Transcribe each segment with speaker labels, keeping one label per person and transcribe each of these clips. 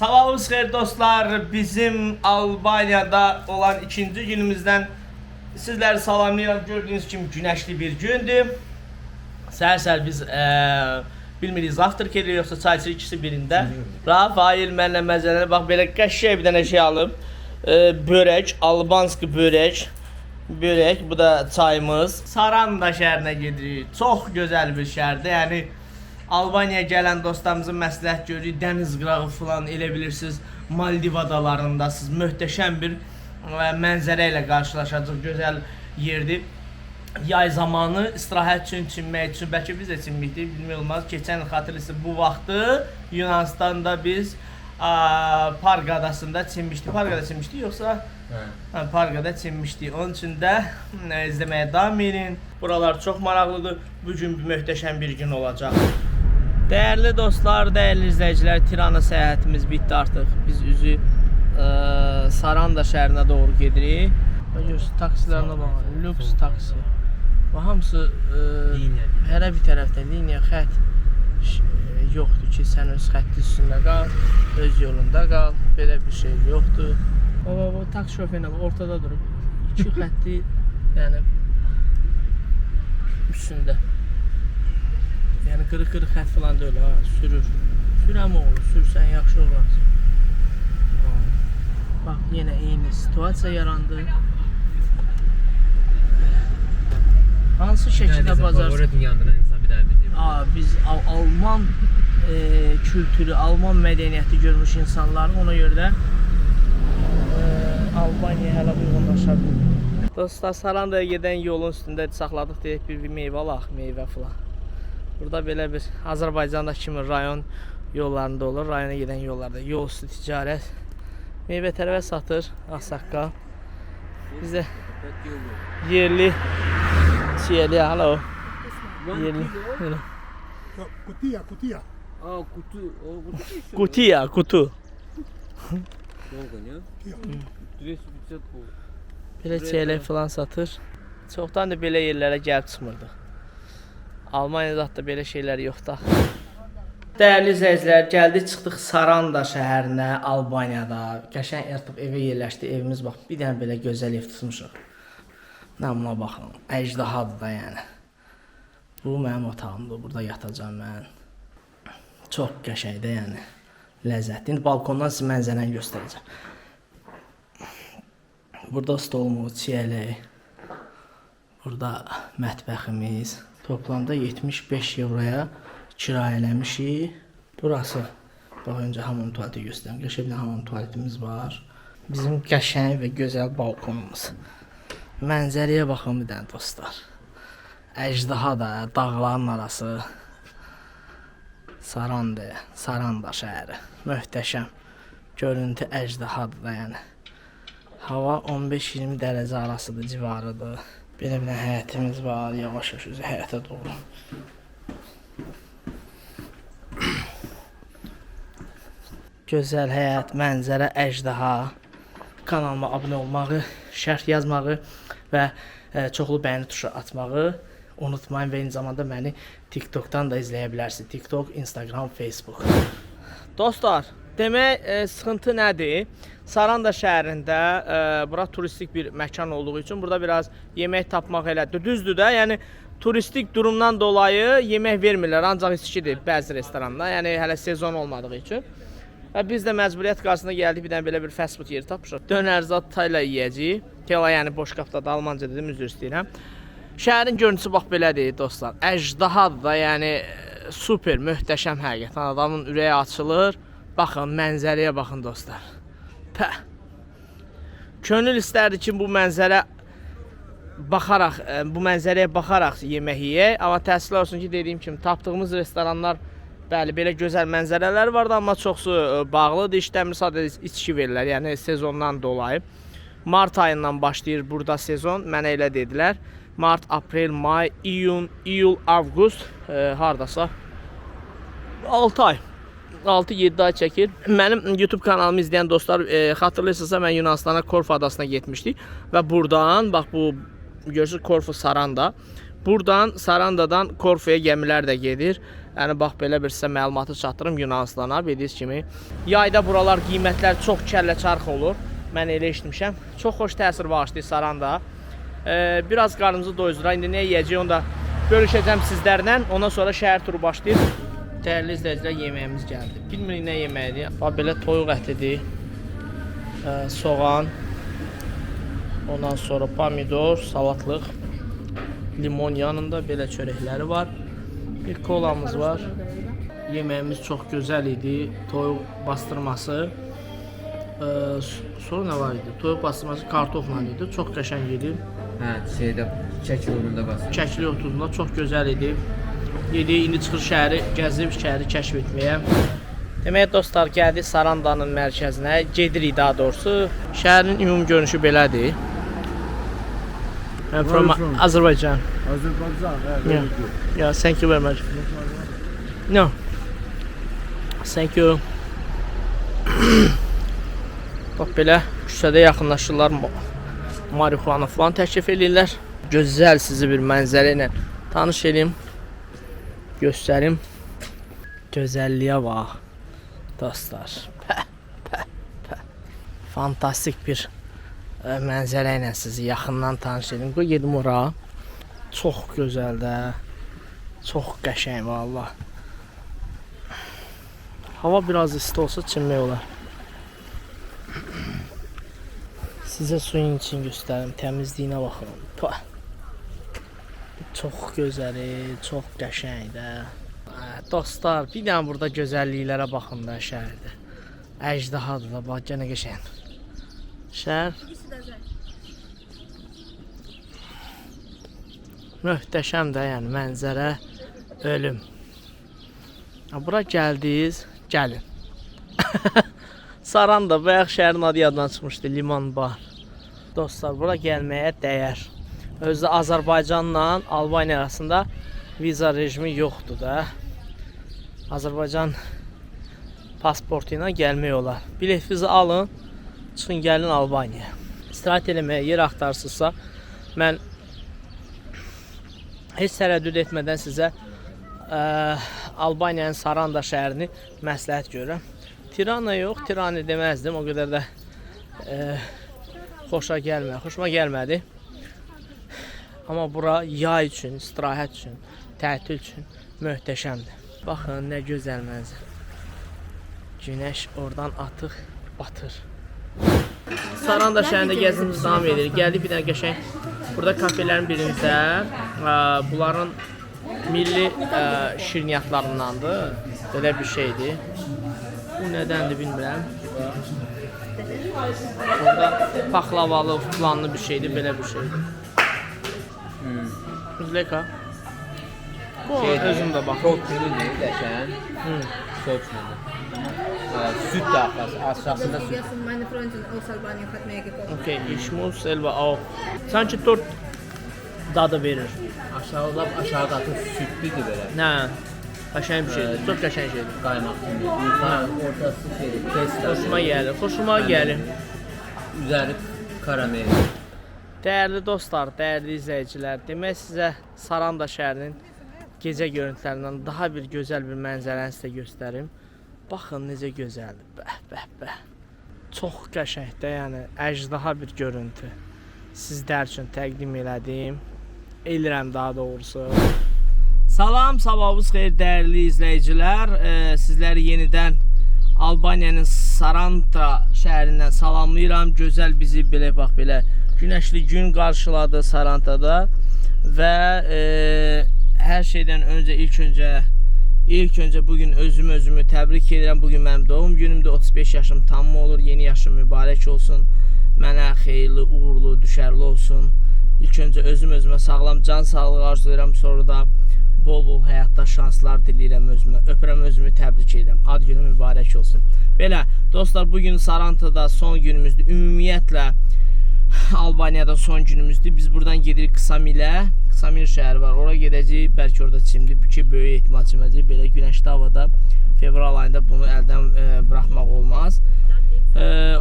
Speaker 1: Sabahınız xeyir dostlar. Bizim Albaniyada olan ikinci günümüzdən sizləri salamlayıram. Gördüyünüz kimi güneşli bir gündür. Səhər-səhər biz bilmirik zavtrak edirik yoxsa çayçı ikisi birində. Rafael mənlə məzələnə bax belə qəşəng bir dənə şey alıb. Börək, albanski börək. Börək, bu da çayımız. Saranda şəhərinə gedirik. Çox gözəl bir şəhərdir. Yəni Albaniyaya gələn dostlarımızın məsləhət görürük, dəniz qırağı falan elə bilirsiniz, Maldiv adalarındasınız, möhtəşəm bir mənzərə ilə qarşılaşacaq gözəl yerdir. Yay zamanı istirahət üçün, çimmək üçün, bəlkə biz də çimməkdik, bilmək olmaz. Keçən il xatırlısı bu vaxtı Yunanistan'da biz Parq adasında çimmişdik. Parqada çimmişdik yoxsa? Parqada çimmişdik. Onun üçün də izləməyə davam edin. Buralar çox maraqlıdır. Bugün möhtəşəm bir gün olacaq. Değerli dostlar, değerli izleyiciler, Tirana səyahətimiz bitdi artıq. Biz üzü Saranda şəhərinə doğru gedirik. Taksilərine baxın, lüks taksi. Və hamısı hər bir tərəfdə liniya, xət yoxdur ki, sən öz xətti üstündə qal, öz yolunda qal. Belə bir şey yoxdur. O taksi şoförünə ortada durub. İki xətti, yəni üstündə. Yəni qırıq-qırıq xət falan deyil, ha, sürür. Sürəm oğlu, sürsən yaxşı olarsın. Bax, yenə eyni situasiya yarandı. Hansı şəkildə bacarsın? Biz Alman kültürü, Alman mədəniyyəti görmüş insanların, ona görə də Albaniyaya hələ uyğunlaşa bilir. Dostlar, Sarandaya gedən yolun üstündə saxladıq deyək bir meyvə alaq, meyvə falan. Burada belə bir Azərbaycanda kimi rayon yollarında olur, rayona gedən yollarda yol üstü ticarət. Meyvə tərəvəz satır, ağsaqqal. Bizdə yerli çiyeli, halo. Yerli.
Speaker 2: Kutuya.
Speaker 1: Kutiya, kutu. Belə çiyələk falan satır. Çoxdan da belə yerlərə gəlib çıxmırdıq. Almaniyada da belə şeylər yoxdur. Dəyərli izləyicilər, gəldik çıxdıq Saranda şəhərinə, Albaniyada. Qəşəng artıq evə yerləşdi. Evimiz bax, bir dənə belə gözəl ev tutmuşuq. Namına baxın, əcdahadır da yəni. Bu mənim otağımdır, burada yatacağam mən. Çox qəşəngdir yəni, ləzzətli. İndi balkondan sizə mənzərəni göstərəcəm. Burada stolumuz, çiyələk. Burada mətbəximiz. Toplamda 75 euroya kirayələmişik. Burası, bax öncə hamam tualeti göstərim. Qəşəng bir hamam tualetimiz var. Bizim qəşəng və gözəl balkonumuz. Mənzərəyə baxın bir dənə dostlar. Əcdaha da, dağların arası. Saranda şəhəri. Möhtəşəm. Görüntü əcdahadır da yəni. Hava 15-20 dərəcə arasıdır, civarıdır. Belə bir həyətimiz var, yavaş-yavaş üzü həyətə doğru. Gözəl həyət, mənzərə, əcdaha. Kanalıma abunə olmağı, şərh yazmağı və çoxlu bəyəni tuşu atmağı unutmayın və eyni zamanda məni TikTok'dan da izləyə bilərsiniz. TikTok, Instagram, Facebook. Dostlar, demək sıxıntı nədir? Saranda şəhərində bura turistik bir məkan olduğu üçün burada biraz yemək tapmaq elədir. Düzdür də, yəni turistik durumdan dolayı yemək vermirlər, ancaq içkidir bəzi restoranda, yəni hələ sezon olmadığı üçün. Və biz də məcburiyyət qarşısında gəldik, bir dənə belə bir fast food yeri tapmışıq. Dönərzat tayla yeyəcəyik. Tela yəni boş qapda da Almanca dedim, üzr istəyirəm. Şəhərin görüntüsü bax belədir dostlar. Əcdahadır da, yəni super, möhtəşəm həqiqətən. Adamın ürəyi açılır. Baxın, mənzərəyə baxın dostlar. Pəh. Könül istərdi ki, bu mənzərəyə baxaraq yemək yeyək. Amma təəssüflər olsun ki, dediyim kimi tapdığımız restoranlar bəli belə gözəl mənzərələr vardı, amma çoxsu bağlıdır. İşləmir, sadəcə içki verirlər, yəni sezondan dolayı. Mart ayından başlayır burada sezon, mənə elə dedilər. Mart, aprel, may, iyul, avqust, hardasa 6 ay. 6-7 ay çəkir. Mənim YouTube kanalımı izləyən dostlar xatırlayırsınızsa mən Yunanistan'a Korfu adasına getmişdik və buradan bax bu görürsüz Korfu Saranda. Buradan Sarandadan Korfuya gəmilər də gedir. Yəni bax belə bir sizə məlumatı çatdırım Yunanıstana. Bildiyiniz kimi yayda buralar qiymətlər çox kəlləçarx olur. Mən elə eşitmişəm. Çox xoş təsir bağışlayır Saranda. Biraz qarnımızı doyuzduraq. İndi nə yeyəcəyik onu da bölüşəcəm sizlərlə. Ondan sonra şəhər turu başlayır. Dəyərli izləyicilər, yeməyimiz gəldi. Bilmirik nə yeməyidir. Bax belə toyuq ətidir. Soğan. Ondan sonra pomidor, salatlıq, limon yanında belə çörəkləri var. Bir kolamız var. Yeməyimiz çox gözəl idi. Toyuq bastırması. Sonra nə var idi? Toyuq bastırması kartofla idi. Çox qəşəng idi.
Speaker 2: Hə, şeydə Çəkili otunda bastırması.
Speaker 1: Çəkili otunda çox gözəl idi. Yedik, indi çıxır şəhəri gəzib, şəhəri kəşf etməyə. Demək dostlar, gəldik Sarandanın mərkəzinə. Gedirik daha doğrusu. Şəhərin ümumi görünüşü belədir. I'm from Azerbaijan.
Speaker 3: Azerbaijan,
Speaker 1: Yeah. Yeah, thank you very much. No. Thank you. Bax belə küçədə yaxınlaşırlar. Marihuana falan təklif edirlər. Gözəl sizi bir mənzərə ilə tanış edeyim. Göstərim. Gözəlliyə bax. Dostlar. Fantastik bir mənzərə ilə sizi yaxından tanış edim. Qoy gedim ora. Çox gözəl də. Çox qəşəng vallah. Hava biraz isti olsa çimmək olar. Sizə suyun için göstərim. Təmizliyinə baxın. Çox gözəl, çox qəşəng də. Dostlar, bir dənə burada gözəlliklərə baxın da şəhərdə. Əjdahadır da, bax gənə qəşəng. Şəhər möhtəşəm də, yəni mənzərə ölüm. Bura gəldiniz, gəlin. Saranda, bayaq şəhərin adı yaddan çıxmışdı, liman bar. Dostlar, bura gəlməyə dəyər. Özdə Azərbaycanla Albaniya arasında viza rejimi yoxdur da. Azərbaycan pasportu ilə gəlmək olar. Bilet viza alın, çıxın gəlin Albaniyaya. İstirahət eləməyə yer axtarsınızsa, mən heç tərəddüd etmədən sizə Albaniyanın Saranda şəhərini məsləhət görürəm. Tirana yox, Tirana deməzdim, o qədər də xoşuma gəlmədi. Amma bura yay üçün, istirahət üçün, tətil üçün möhtəşəmdir. Baxın, nə gözəl mənzərə. Günəş oradan atıq, batır. Saranda şəhərində gəzimiz davam edir. Gəldik bir dənə qəşəng. Burada kafelerin birində bunların milli şirniyyatlarındandır. Belə bir şeydir. Bu nədəndir bilmirəm. Burada paxlavalı, flanlı bir şeydir, belə bir şeydir. Leka. Bu özüm də baxım.
Speaker 2: Çok ürünü qəşəng. Soçmadı. Süt də aşağısında süt.
Speaker 4: Meine Freundin aus Albanien hat mir gekocht.
Speaker 1: Okay, ich muss selber auch. Sanki tort dadı verir.
Speaker 2: Aşağıda atın sütlüdür belə.
Speaker 1: Nə? Qəşəng bir şeydir, çox qəşəng şeydir.
Speaker 2: Qaymaq kimi. Ortası şeydir, test.
Speaker 1: Xoşuma gəlir.
Speaker 2: Üzəri karamel.
Speaker 1: Dəyərli dostlar, dəyərli izləyicilər, demək sizə Saranda şəhərinin gecə görüntülərindən daha bir gözəl bir mənzərəni sizə göstərim. Baxın necə gözəldir. Bəh. Çox qəşəngdir, yəni əjdaha bir görüntü. Sizlər üçün təqdim elədim. Elirəm daha doğrusu. Salam, sabahınız xeyir dəyərli izləyicilər. Sizləri yenidən Albaniyanın Saranda şəhərindən salamlayıram. Gözəl bizi belə bax belə günəşli gün qarşıladı Sarandada və hər şeydən öncə ilk öncə bugün özümü təbrik edirəm. Bugün mənim doğum günümdür. 35 yaşım tamam olur. Yeni yaşım mübarək olsun. Mənə xeyirli, uğurlu, düşərli olsun. İlk öncə özümə sağlam can sağlığı arzulayıram. Sonra da bol həyatda şanslar diləyirəm özümə. Öpürəm özümü, təbrik edirəm. Ad günü mübarək olsun. Belə dostlar, bugün Sarandada son günümüzdür. Ümumiyyətlə Albaniyada son günümüzdür. Biz buradan gedirik Ksamil'e. Ksamil şəhəri var. Ora gedəcəyik. Bəlkə orada çimdir. Ki böyük ehtimal çiməcək. Belə günəşli havada fevral ayında bunu əldən buraxmaq olmaz.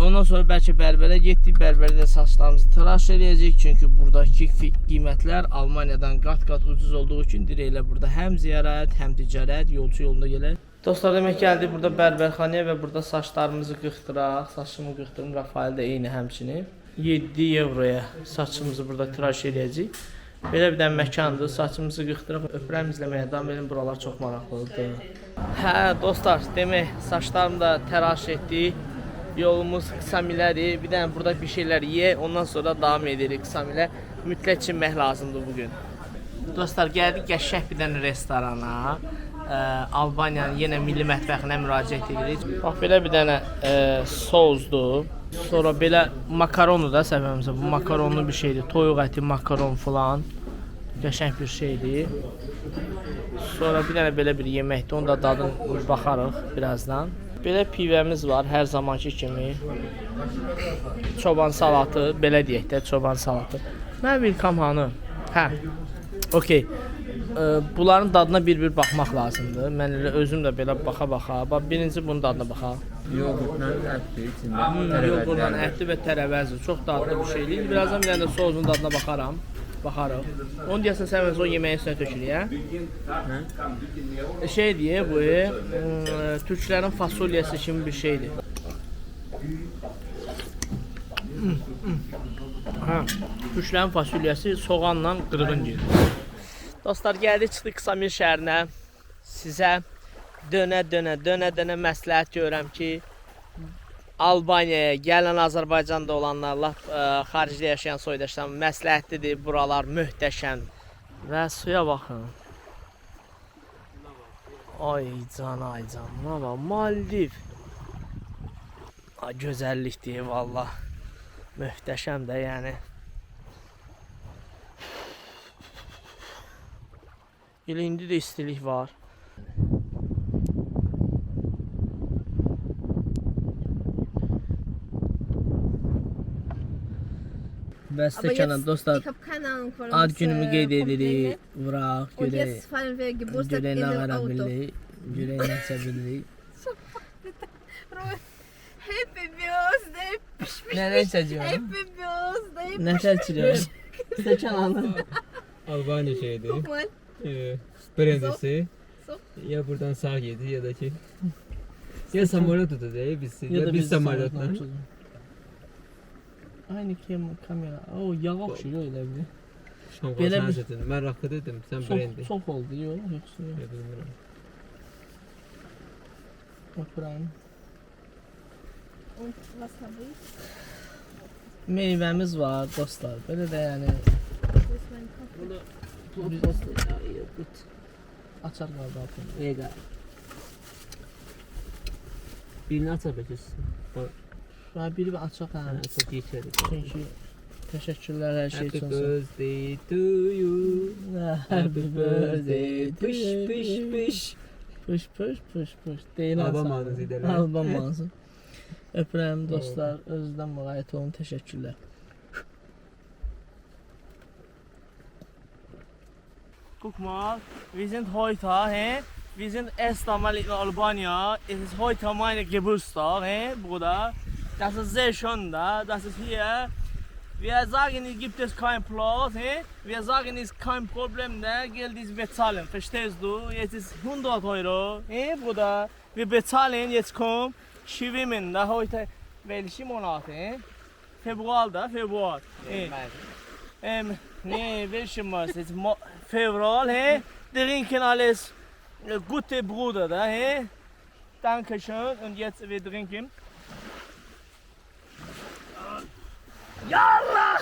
Speaker 1: Ondan sonra bəlkə bərbərə getdik. Bərbərdə saçlarımızı tıraş eləyəcək. Çünki buradakı qiymətlər Almaniyadan qat-qat ucuz olduğu üçün dirəklər burada həm ziyarət, həm ticarət, yolçu yolunda gələr. Dostlar, demək gəldik burada bərbərxanaya və burada saçlarımızı qırxdıraq. Saçımı qırxdırım, Rafael də eyni həmçinin. 7 euroya saçımızı burada tıraş eləyəcək. Belə bir dənə məkandır. Saçımızı qırxdıraq, öpürəm, izləməyə davam edin. Buralar çox maraqlıdır. Hə, dostlar, demək saçlarımı da tıraş etdik. Yolumuz Qısamilədir. Bir dənə burada bir şeylər ye, ondan sonra davam edirik Qısamilə. Mütləq çinmək lazımdır bugün. Dostlar, gəldik qəşəng bir dənə restorana. Albaniyanın yenə milli mətbəxinə müraciət edirik. Bax, belə bir dənə sozdur. Sonra belə makaronu da səbəbimizə. Bu makaronlu bir şeydir. Toyuq əti, makaron falan. Qəşəng bir şeydir. Sonra bir dənə belə bir yeməkdir. Onu da dadını baxarıq birazdan. Belə pivəmiz var, hər zamanki kimi. Çoban salatı, belə deyək də, çoban salatı. Mən vilkam hanı? Hə, okey. Bunların dadına bir-bir baxmaq lazımdır. Mən elə özüm də belə baxa-baxa. Bax, birinci bunun dadına baxaq.
Speaker 2: Yoğurtla ətli içində.
Speaker 1: Yoğurtla ətli və tərəvəzli. Çox dadlı bir şeydir. Birazdan bir dənə də sozun dadına baxaram. Baxarıq. Onu deyəsən sən o yeməyin üstünə tökülür, hə? Şey deyə bu, türklərin fasulyası kimi bir şeydir. Hə, türklərin fasulyası soğanla qırğın gedir. Dostlar, gəldik çıxdıq Qısamir şəhərinə. Sizə dönə məsləhət görürəm ki, Albaniyaya gələn Azərbaycanda olanlar, lap xaricdə yaşayan soydaşlar məsləhətlidir. Buralar möhtəşəm. Və suya baxın. Ay can, ay can. Buna bax, Maldiv. Gözəllikdir valla. Möhtəşəm də yəni. Elə indi də istilik var. Və stəkanın dostlar, ad günümü qeyd edirik. Vuraq, görək nə qara bilirik, görək nəsə bilirik.
Speaker 4: Happy birthday.
Speaker 1: Nədən içəcəyəm?
Speaker 4: Happy birthday.
Speaker 1: Nəsə içəcəyəm? Stəkan alın.
Speaker 3: Albanya şeydi.
Speaker 4: Guck mal.
Speaker 3: Brendisi.
Speaker 4: So.
Speaker 3: Ya buradan sağ yedi ya da ki. Ya samolot tutacağız biz. Ya biz samolotla.
Speaker 1: Aynı kamera. O yağa oxşuyur elə bir.
Speaker 3: Şonqol
Speaker 1: Belə
Speaker 3: sən
Speaker 1: bir-
Speaker 3: seçdin. Mən rahat dedim. Sən brendi.
Speaker 1: Çox oldu, yox, yoxsa yox.
Speaker 3: Ya bilmirəm.
Speaker 1: Oturan.
Speaker 4: Und was habe ich?
Speaker 1: Meyvəmiz var dostlar. Belə də yəni
Speaker 4: Wo ist mein Kaffee?
Speaker 1: açar qaldı altında. Eqa.
Speaker 3: Birini aça bilirsin.
Speaker 1: Şuna biri bir açaq hə.
Speaker 3: Çok iyi içerik.
Speaker 1: Çünki təşəkkürlər hər şey
Speaker 3: Happy
Speaker 1: üçün.
Speaker 3: birthday to you.
Speaker 1: Happy birthday.
Speaker 3: Pış pış pış.
Speaker 1: Pış. Deyil
Speaker 3: Alban
Speaker 1: Hasan.
Speaker 3: manası deyirlər.
Speaker 1: Alban manası. Öpürəm dostlar. Özünüzdən müğayət olun. Təşəkkürlər. Guck mal, wir sind heute, he? Wir sind erst einmal in Albania. Es ist heute mein Geburtstag, he, Bruder. Das ist sehr schön da. Das ist hier. Wir sagen, es gibt es kein Platz, he? Wir sagen, es ist kein Problem, da Geld ist bezahlen. Verstehst du? Jetzt ist 100 Euro, he, Bruder. Wir bezahlen, jetzt komm, schwimmen da heute. Welche Monate, he? Februar. He. Nee, welche Monat? Jetzt Februar, he? Trinken alles. Gute Bruder da, he? Dankeschön. Und jetzt wir trinken. Yallah!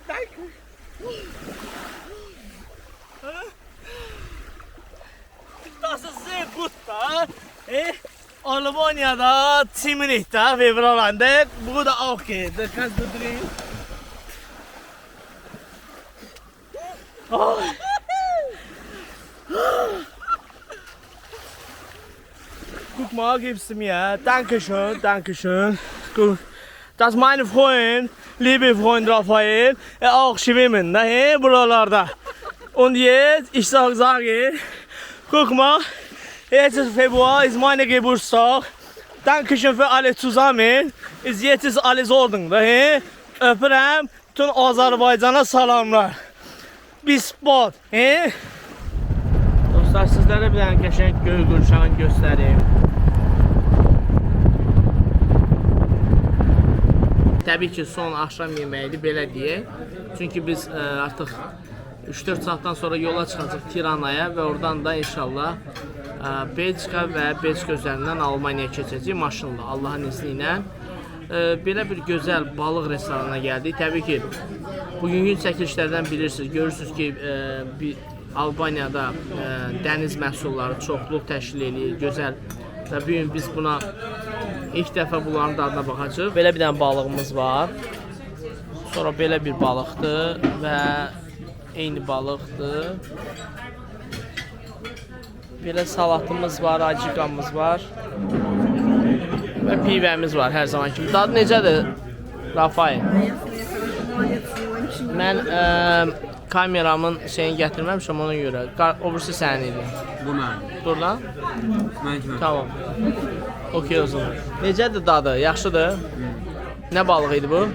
Speaker 1: Danke. Das ist sehr gut da. Albanya'da Zimnich'ta Februar'da burada auch geht. Da kannst du drin. Oh. Guck mal, gibst du mir. Dankeschön. Guck. Das ist mein Freund, liebe Freund Raphael, auch schwimmen, ne, buralarda. Und jetzt, ich sage, guck mal, jetzt ist Februar, ist meine Geburtstag. Dankeschön für alle zusammen. Jetzt ist alles ordentlich. He? Öpürəm, bütün Azərbaycana salamlar. Bis bot. He? Dostlar, sizlərə bir dənə qəşəng göy qurşağını göstəreyim. Təbii ki, son axşam yeməyidir, belə deyək. Çünki biz artıq 3-4 saatdan sonra yola çıxacaq Tiranaya və oradan da inşallah Belçika və Belçika üzərindən Almaniyaya keçəcək maşınla, Allahın izni ilə. Belə bir gözəl balıq restoranına gəldik. Təbii ki, bugünkü çəkilişlərdən bilirsiniz, görürsünüz ki, Albaniyada dəniz məhsulları çoxluq təşkil edir, gözəl. Və bugün biz buna ilk dəfə bunların dadına baxacağıq. Belə bir dənə balığımız var. Sonra belə bir balıqdır və eyni balıqdır. Belə salatımız var, acıqamız var. Və pivəmiz var hər zaman kimi. Dadı necədir, Rafael? Mən kameramın şeyini gətirməmişəm ona görə. O birisi sənin idi.
Speaker 2: Bu mənim.
Speaker 1: Dur lan.
Speaker 2: Mən kimi.
Speaker 1: Tamam. Okey o zaman. Necədir dadı? Yaxşıdır? Nə balıq idi bu?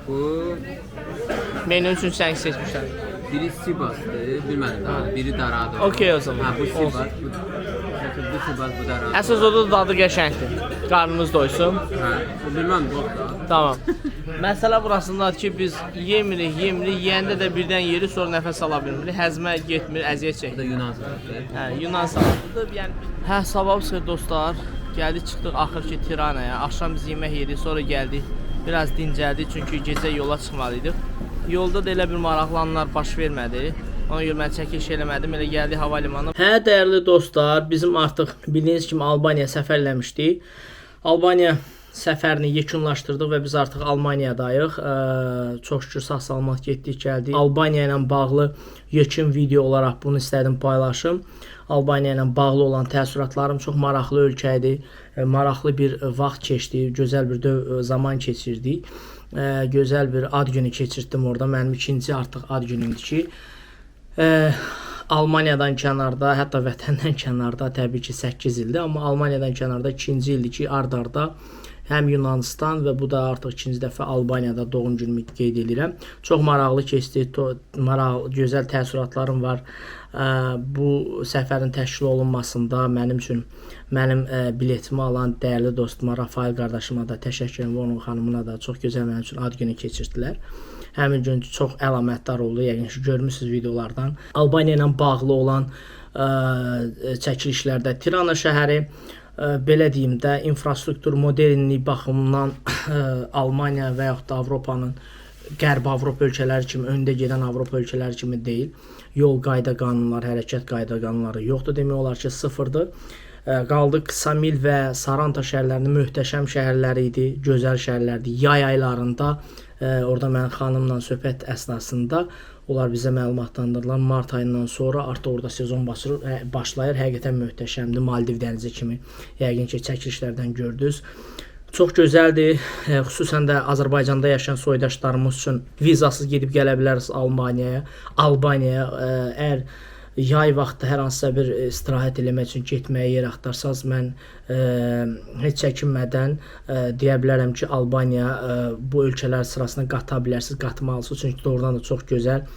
Speaker 2: Bu
Speaker 1: Mənim üçün sən seçmişsən.
Speaker 2: biri Sivas'dır, bilmədim daha. Biri Daradır.
Speaker 1: Okey o zaman.
Speaker 2: Ha, bu
Speaker 1: Olsun.
Speaker 2: Sivas, bu Sivas, bu Daradır.
Speaker 1: Əsas o da dadı qəşəngdir. Qarnınız doysun.
Speaker 2: Ha, o bilməm bu da.
Speaker 1: Tamam. Məsələ burasındadır ki, biz yemirik, yeyəndə də birdən yeri sonra nəfəs ala bilmirik. Həzmə getmir, əziyyət
Speaker 2: Bu
Speaker 1: çəkir.
Speaker 2: da Yunan salatıdır.
Speaker 1: Hə, Yunan salatıdır. Yəni hə, sabah xeyir dostlar. Gəldik, çıxdıq axır ki Tiranaya. Axşam biz yemək yedik, sonra gəldik. Biraz dincəldik çünki gecə yola çıxmalıydıq. Yolda da elə bir maraqlı anlar baş vermədi. Ona görə mən çəkiliş eləmədim, elə gəldik hava limanına. Hə, dəyərli dostlar, bizim artıq bildiyiniz kimi Albaniyaya səfər eləmişdik. Albaniya səfərini yekunlaşdırdıq və biz artıq Almaniyadayıq. Çox şükür sağ-salamat getdik, gəldik. Albaniya ilə bağlı yekun video olaraq bunu istədim paylaşım. Albaniya ilə bağlı olan təəssüratlarım çox maraqlı ölkə idi. Maraqlı bir vaxt keçdi, gözəl bir zaman keçirdik. Gözəl bir ad günü keçirtdim orada. Mənim ikinci artıq ad günümdür ki, Almaniyadan kənarda, hətta vətəndən kənarda təbii ki 8 ildir, amma Almaniyadan kənarda ikinci ildir ki, ard-arda həm Yunanistan və bu da artıq ikinci dəfə Albaniyada doğum günümü qeyd edirəm. Çox maraqlı keçdi, maraqlı, gözəl təəssüratlarım var. Bu səfərin təşkil olunmasında mənim üçün biletimi alan dəyərli dostuma, Rafael qardaşıma da təşəkkür edirəm və onun xanımına da çox gözəl mənim üçün ad günü keçirdilər. Həmin gün çox əlamətdar oldu, yəqin ki görmüsünüz videolardan. Albaniya ilə bağlı olan çəkilişlərdə Tirana şəhəri, belə deyim də, infrastruktur modernlik baxımından Almaniya və yaxud da Avropanın Qərb Avropa ölkələri kimi, öndə gedən Avropa ölkələri kimi deyil. Yol qayda qanunları, hərəkət qayda qanunları yoxdur, demək olar ki sıfırdır. Qaldı Ksamil və Saranta şəhərlərinin möhtəşəm şəhərləri idi, gözəl şəhərlərdir. Yay aylarında orada mənim xanımla söhbət əsnasında onlar bizə məlumatlandırdılar. Mart ayından sonra artıq orada sezon başlayır. Həqiqətən möhtəşəmdir. Maldiv dənizi kimi yəqin ki çəkilişlərdən gördünüz. Çox gözəldir. Xüsusən də Azərbaycanda yaşayan soydaşlarımız üçün vizasız gedib gələ bilərsiniz Albaniyaya. Əgər yay vaxtı hər hansısa bir istirahət eləmək üçün getməyə yer axtarsanız, mən heç çəkinmədən deyə bilərəm ki, Albaniya bu ölkələr sırasına qata bilərsiniz, qatmalısınız. Çünki doğrudan da çox gözəl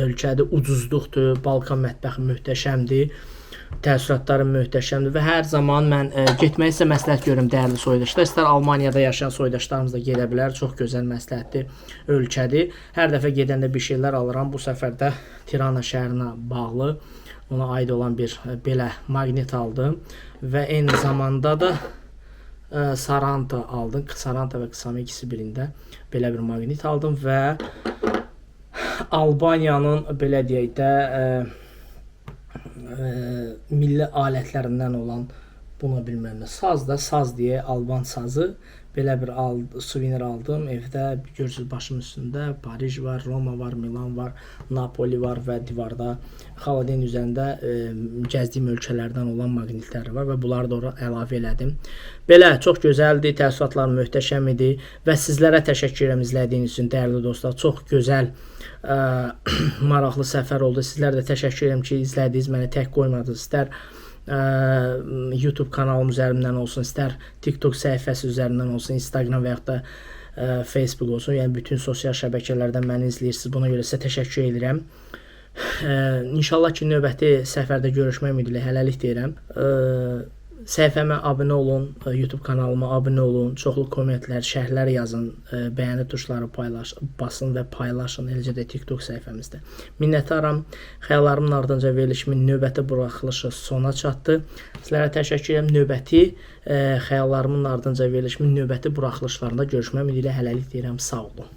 Speaker 1: ölkədir, ucuzluqdur, Balkan mətbəxi möhtəşəmdir. Təəssüratları möhtəşəmdir və hər zaman mən getməyi sizə məsləhət görürəm dəyərli soydaşlar. İstər Almaniyada yaşayan soydaşlarımız da gedə bilər. Çox gözəl məsləhətli ölkədir. Hər dəfə gedəndə bir şeylər alıram. Bu səfər də Tirana şəhərinə bağlı ona aid olan bir belə maqnit aldım və eyni zamanda da Saranta aldım. Saranta və Ksamil ikisi birində belə bir maqnit aldım və Albaniyanın belə deyək də milli alətlərindən olan Buna bilməm nə. Saz da saz deyə Alban sazı. Belə bir suvenir aldım. Evdə görürsüz başımın üstündə Paris var, Roma var, Milan var, Napoli var və divarda xaladeyn üzərində gəzdiyim ölkələrdən olan maqnitlər var və bunları da ora əlavə elədim. Belə çox gözəldir, təəssüratlar möhtəşəm idi və sizlərə təşəkkür edirəm izlədiyiniz üçün dəyərli dostlar. Çox gözəl, maraqlı səfər oldu. Sizlərə də təşəkkür edirəm ki, izlədiniz, məni tək qoymadınız. İstər YouTube kanalım üzərindən olsun, istər TikTok səhifəsi üzərindən olsun, Instagram və yaxud da Facebook olsun, yəni bütün sosial şəbəkələrdən məni izləyirsiniz. Buna görə sizə təşəkkür edirəm. İnşallah ki, növbəti səfərdə görüşmək ümidi ilə hələlik deyirəm. Səhifəmə abunə olun, YouTube kanalıma abunə olun, çoxlu kommentlər, şərhlər yazın, bəyəni tuşları basın və paylaşın, eləcə də TikTok səhifəmizdə. Minnətdaram. Xəyallarımın ardınca verilişimin növbəti buraxılışı sona çatdı. Sizlərə təşəkkür edirəm. Növbəti xəyallarımın ardınca verilişimin növbəti buraxılışlarında görüşmək ümidi ilə hələlik deyirəm. Sağ olun.